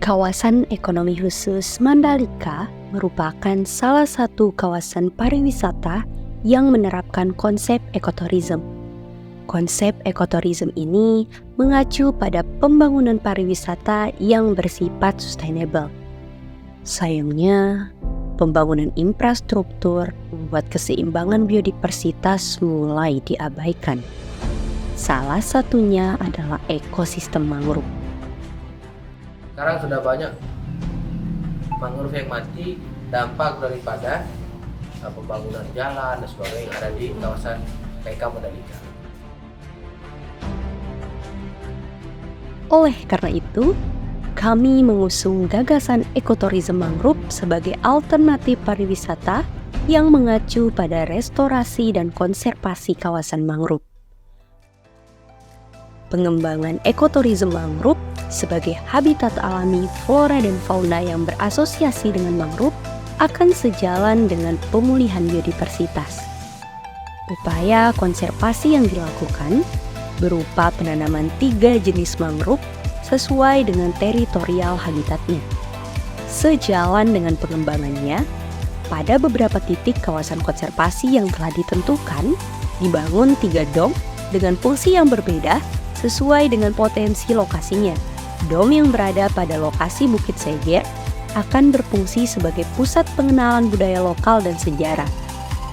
Kawasan Ekonomi Khusus Mandalika merupakan salah satu kawasan pariwisata yang menerapkan konsep ekoturism. Konsep ekoturism ini mengacu pada pembangunan pariwisata yang bersifat sustainable. Sayangnya, pembangunan infrastruktur membuat keseimbangan biodiversitas mulai diabaikan. Salah satunya adalah ekosistem mangrove. Sekarang sudah banyak mangrove yang mati dampak daripada pembangunan jalan dan sebagainya yang ada di kawasan PK Mandalika. Oleh karena itu, kami mengusung gagasan ekoturism mangrove sebagai alternatif pariwisata yang mengacu pada restorasi dan konservasi kawasan mangrove. Pengembangan ekoturism mangrove sebagai habitat alami flora dan fauna yang berasosiasi dengan mangrove akan sejalan dengan pemulihan biodiversitas. Upaya konservasi yang dilakukan berupa penanaman 3 jenis mangrove sesuai dengan teritorial habitatnya. Sejalan dengan pengembangannya, pada beberapa titik kawasan konservasi yang telah ditentukan, dibangun 3 dom dengan fungsi yang berbeda sesuai dengan potensi lokasinya. Dom yang berada pada lokasi Bukit Seger akan berfungsi sebagai pusat pengenalan budaya lokal dan sejarah.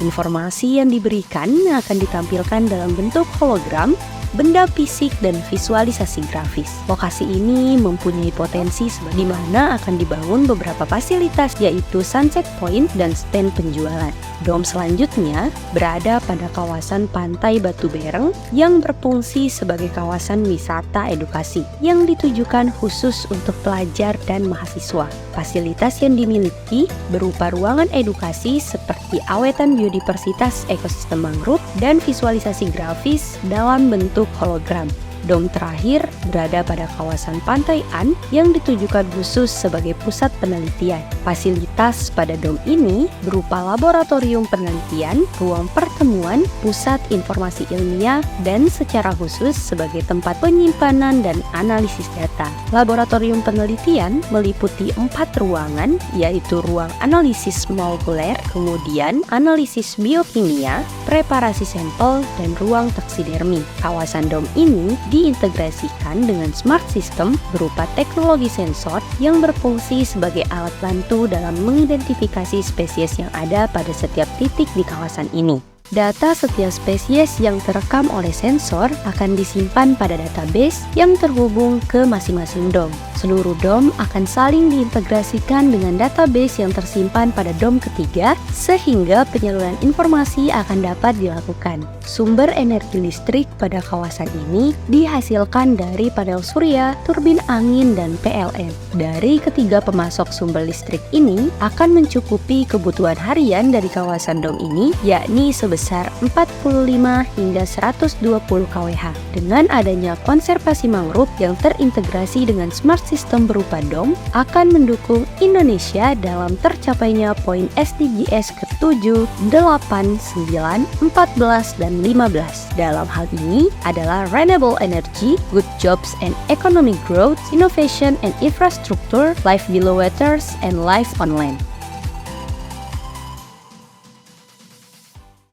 Informasi yang diberikan akan ditampilkan dalam bentuk hologram, benda fisik, dan visualisasi grafis. Lokasi ini mempunyai potensi di mana akan dibangun beberapa fasilitas, yaitu sunset point dan stand penjualan. Dom selanjutnya berada pada kawasan Pantai Batu Bereng yang berfungsi sebagai kawasan wisata edukasi yang ditujukan khusus untuk pelajar dan mahasiswa. Fasilitas yang dimiliki berupa ruangan edukasi seperti awetan biodiversitas ekosistem mangrove dan visualisasi grafis dalam bentuk hologram. Dom terakhir berada pada kawasan Pantai An yang ditujukan khusus sebagai pusat penelitian. Fasilitas pada dom ini berupa laboratorium penelitian, ruang pertemuan, pusat informasi ilmiah, dan secara khusus sebagai tempat penyimpanan dan analisis data. Laboratorium penelitian meliputi 4 ruangan, yaitu ruang analisis molekuler, kemudian analisis biokimia, preparasi sampel, dan ruang taksidermi. Kawasan dom ini diintegrasikan dengan smart system berupa teknologi sensor yang berfungsi sebagai alat bantu dalam mengidentifikasi spesies yang ada pada setiap titik di kawasan ini. Data setiap spesies yang terekam oleh sensor akan disimpan pada database yang terhubung ke masing-masing dom. Seluruh dom akan saling diintegrasikan dengan database yang tersimpan pada dom ketiga sehingga penyaluran informasi akan dapat dilakukan. Sumber energi listrik pada kawasan ini dihasilkan dari panel surya, turbin angin, dan PLN. Dari ketiga pemasok sumber listrik ini akan mencukupi kebutuhan harian dari kawasan dom ini, yakni sebesar 45 hingga 120 kWh. Dengan adanya konservasi mangrove yang terintegrasi dengan smart system berupa dom akan mendukung Indonesia dalam tercapainya poin SDGs ke-7, 8, 9, 14, dan 15. Dalam hal ini adalah renewable energy, good jobs and economic growth, innovation and infrastructure, life below waters, and life on land.